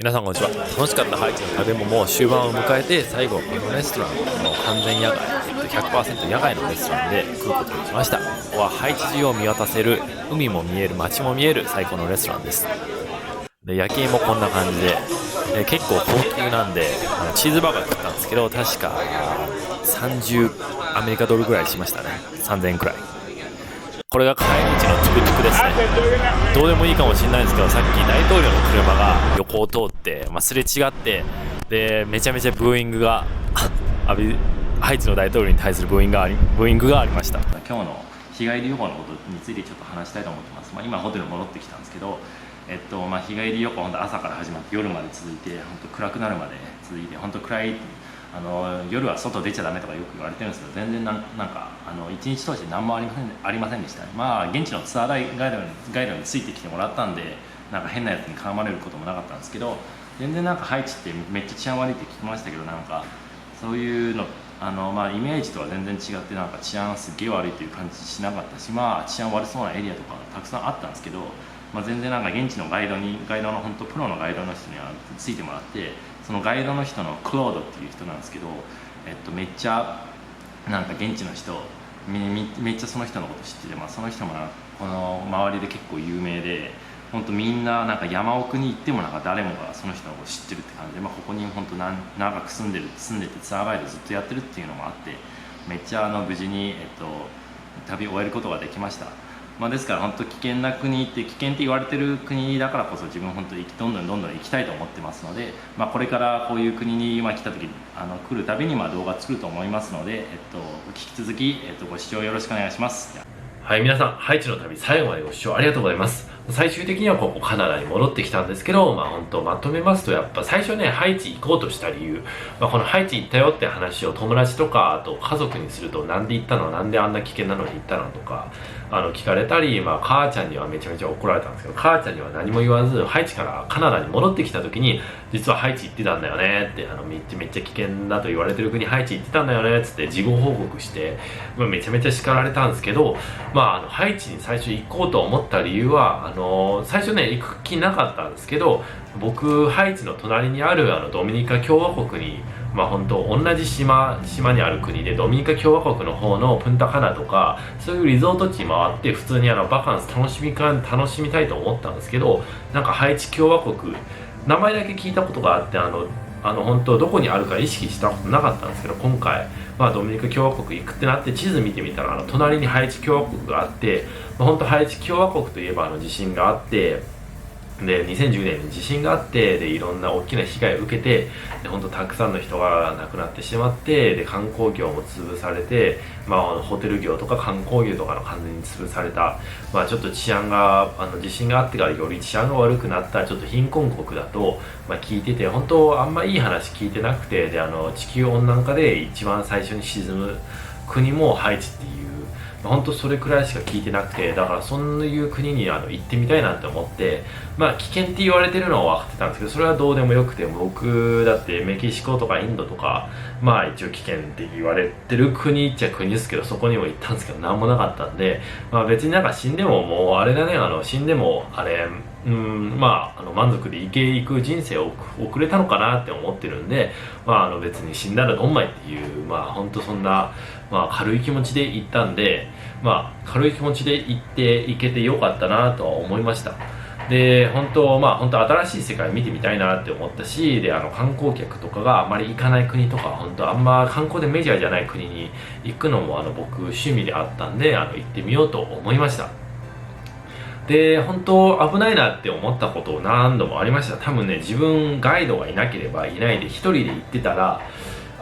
皆さんこんにちは。楽しかったハイチの旅ももう終盤を迎えて、最後このレストランの完全野外、100% 野外のレストランで食うことにしました。ここはハイチ中を見渡せる、海も見える、街も見える最高のレストランです。で、夜景もこんな感じで、結構高級なんで、チーズバーガー食ったんですけど、確か30アメリカドルぐらいしましたね。3000円くらい。これが帰り道のトゥクトゥクですね。どうでもいいかもしれないんですけど、さっき大統領の車が横を通って、すれ違って、で、めちゃめちゃブーイングがハイチの大統領に対するブーイングがありました。今日の日帰り旅行のことについてちょっと話したいと思ってます。今ホテル戻ってきたんですけど、日帰り旅行本当朝から始まって夜まで続いて、本当暗くなるまで続いて、本当暗い。夜は外出ちゃダメとかよく言われてるんですけど、全然なんか一日通して何もありませんでしたね。現地のツアーガイドについてきてもらったんで、なんか変なやつに絡まれることもなかったんですけど、全然なんかハイチってめっちゃ治安悪いって聞きましたけど、なんかそういうのイメージとは全然違って、なんか治安すっげえ悪いという感じしなかったし、治安悪そうなエリアとかたくさんあったんですけど、全然なんか現地のガイドの本当プロのガイドの人にはついてもらって、そのガイドの人のクロードっていう人なんですけど、めっちゃなんか現地の人めっちゃその人のこと知ってて、その人もこの周りで結構有名で、本当みんななんか山奥に行ってもなんか誰もがその人のこと知ってるって感じで、ここに本当長く住んでてツアーガイドずっとやってるっていうのもあって、めっちゃ無事に、旅を終えることができました。ですから本当危険な国って危険って言われてる国だからこそ、自分本当にどんどん行きたいと思ってますので、これからこういう国に来た時来るたびに動画作ると思いますので、引き続き、ご視聴よろしくお願いします。はい、皆さんハイチの旅最後までご視聴ありがとうございます。最終的にはここカナダに戻ってきたんですけど、本当まとめますと、やっぱ最初ね、ハイチ行こうとした理由、このハイチ行ったよって話を友達とかあと家族にすると、なんで行ったの、なんであんな危険なのに行ったのとか聞かれたり、母ちゃんにはめちゃめちゃ怒られたんですけど、母ちゃんには何も言わず、ハイチからカナダに戻ってきた時に、実はハイチ行ってたんだよねって、めっちゃ危険だと言われてる国ハイチ行ってたんだよねっつって事後報告して、めちゃめちゃ叱られたんですけど、ハイチに最初行こうと思った理由は、最初ね行く気なかったんですけど、僕ハイチの隣にあるドミニカ共和国に、本当同じ島にある国で、ドミニカ共和国の方のプンタカナとかそういうリゾート地回って普通にバカンス楽しみたいと思ったんですけど、なんかハイチ共和国名前だけ聞いたことがあって、本当どこにあるか意識したことなかったんですけど、今回ドミニカ共和国行くってなって地図見てみたら、隣にハイチ共和国があって、本当ハイチ共和国といえば地震があって、で2010年に地震があって、でいろんな大きな被害を受けて、で本当たくさんの人が亡くなってしまって、で観光業も潰されて、ホテル業とか観光業とかの完全に潰された、ちょっと治安が地震があってからより治安が悪くなったちょっと貧困国だと、聞いてて、本当あんまいい話聞いてなくて、で地球温暖化で一番最初に沈む国もハイチっていう、本当それくらいしか聞いてなくて、だからそういう国に行ってみたいなって思って、危険って言われてるのは分かってたんですけど、それはどうでもよくて、僕だってメキシコとかインドとか一応危険って言われてる国っちゃ国ですけど、そこにも行ったんですけど何もなかったんで、別になんか死んでももうあれだね、死んでもあれ満足で行く人生を送れたのかなって思ってるんで、別に死んだらどんまいっていう、本当そんな、軽い気持ちで行ったんで、軽い気持ちで行けてよかったなとは思いました。で本当新しい世界見てみたいなって思ったし、で観光客とかがあまり行かない国とか、本当あんま観光でメジャーじゃない国に行くのも僕趣味であったんで、行ってみようと思いました。で本当危ないなって思ったこと何度もありました。多分ね、自分ガイドがいなければいないで一人で行ってたら、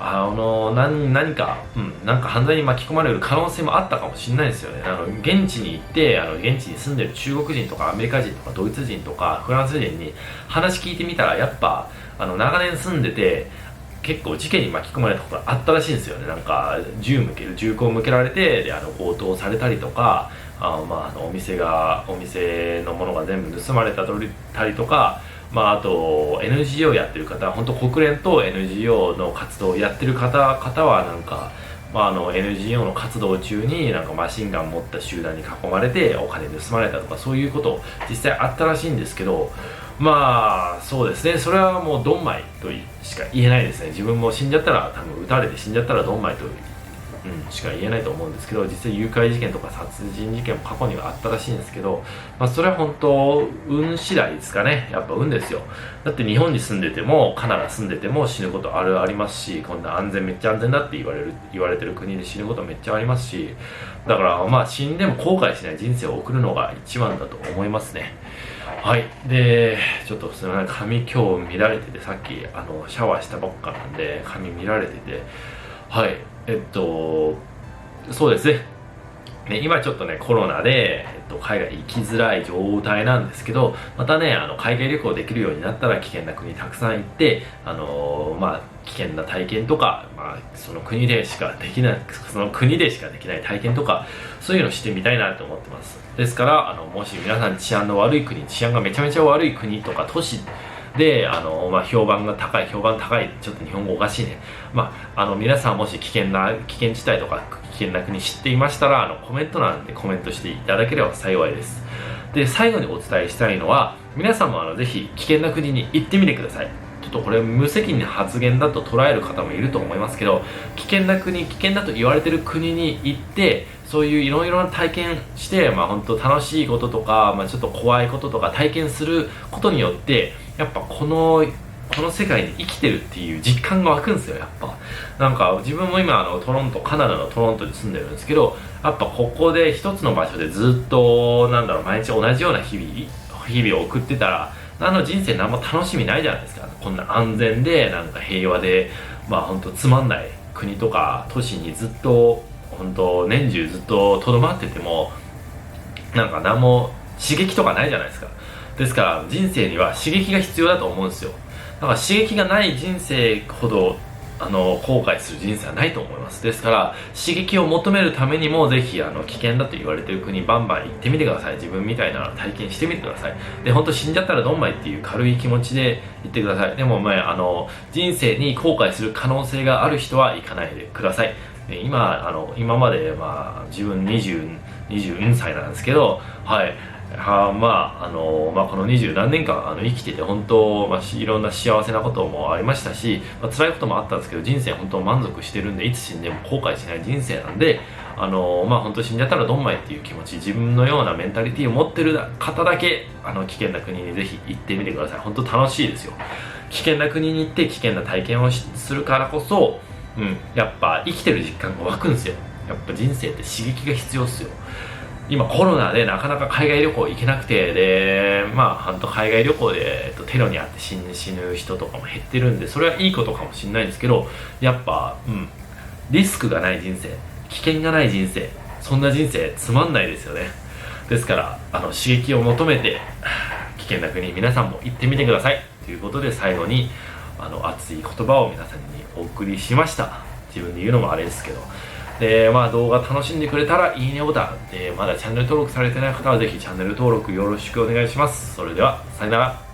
何か、なんか犯罪に巻き込まれる可能性もあったかもしれないですよね。現地に行って現地に住んでる中国人とかアメリカ人とかドイツ人とかフランス人に話聞いてみたら、やっぱ長年住んでて結構事件に巻き込まれたことがあったらしいんですよね。なんか銃口を向けられて、で強盗されたりとか、お店のものが全部盗まれたりとか、あと NGO やってる方、本当国連と NGO の活動をやってる方はなんか、NGO の活動中になんかマシンガン持った集団に囲まれてお金盗まれたとか、そういうこと実際あったらしいんですけど、まあそうですね、それはもうドンマイとしか言えないですね。自分も死んじゃったら、多分撃たれて死んじゃったらドンマイと、しか言えないと思うんですけど、実際誘拐事件とか殺人事件も過去にはあったらしいんですけど、それは本当運次第ですかね。やっぱ運ですよ。だって日本に住んでてもカナダ住んでても死ぬことありますし、こんなめっちゃ安全だって言われてる国で死ぬことめっちゃありますし、だから死んでも後悔しない人生を送るのが一番だと思いますね。はい。で、ちょっとすみません、髪今日乱れてて、さっきシャワーしたばっかなんで髪乱れてて、はい。そうですね。今ちょっとね、コロナで、海外行きづらい状態なんですけど、またね、海外旅行できるようになったら危険な国たくさん行って、危険な体験とか、その国でしかできない体験とか、そういうのしてみたいなと思ってます。ですから、もし皆さん治安の悪い国、治安がめちゃめちゃ悪い国とか都市で、評判高い、ちょっと日本語おかしいね。皆さんもし危険地帯とか危険な国知っていましたら、コメント欄でコメントしていただければ幸いです。で、最後にお伝えしたいのは、皆さんもぜひ危険な国に行ってみてください。ちょっとこれ無責任な発言だと捉える方もいると思いますけど、危険だと言われてる国に行って、そういういろいろな体験して、本当楽しいこととか、ちょっと怖いこととか体験することによって、やっぱこの世界に生きてるっていう実感が湧くんですよ。やっぱなんか自分も今カナダのトロントに住んでるんですけど、やっぱここで一つの場所でずっと毎日同じような日々を送ってたら、人生何も楽しみないじゃないですか。こんな安全でなんか平和で本当つまんない国とか都市にずっと本当年中ずっととどまってても、なんか何も刺激とかないじゃないですか。ですから人生には刺激が必要だと思うんですよ。だから刺激がない人生ほど後悔する人生はないと思います。ですから刺激を求めるためにも、ぜひ危険だと言われている国バンバン行ってみてください。自分みたいな体験してみてください。で、本当死んじゃったらドンマイっていう軽い気持ちで行ってください。でも人生に後悔する可能性がある人は行かないでください。今まで自分20歳なんですけど、はい。この20何年間生きてて本当、いろんな幸せなこともありましたし、辛いこともあったんですけど、人生本当満足してるんで、いつ死んでも後悔しない人生なんで、本当死んじゃったらドンマイっていう気持ち、自分のようなメンタリティを持ってる方だけ危険な国にぜひ行ってみてください。本当楽しいですよ。危険な国に行って危険な体験をするからこそ、やっぱ生きてる実感が湧くんですよ。やっぱ人生って刺激が必要っすよ。今コロナでなかなか海外旅行行けなくて、で海外旅行でテロにあって死ぬ人とかも減ってるんで、それはいいことかもしれないんですけど、やっぱリスクがない人生、危険がない人生、そんな人生つまんないですよね。ですから刺激を求めて危険な国、皆さんも行ってみてくださいということで、最後に熱い言葉を皆さんにお送りしました。自分で言うのもあれですけど、で動画楽しんでくれたらいいねボタンで、まだチャンネル登録されてない方はぜひチャンネル登録よろしくお願いします。それではさよなら。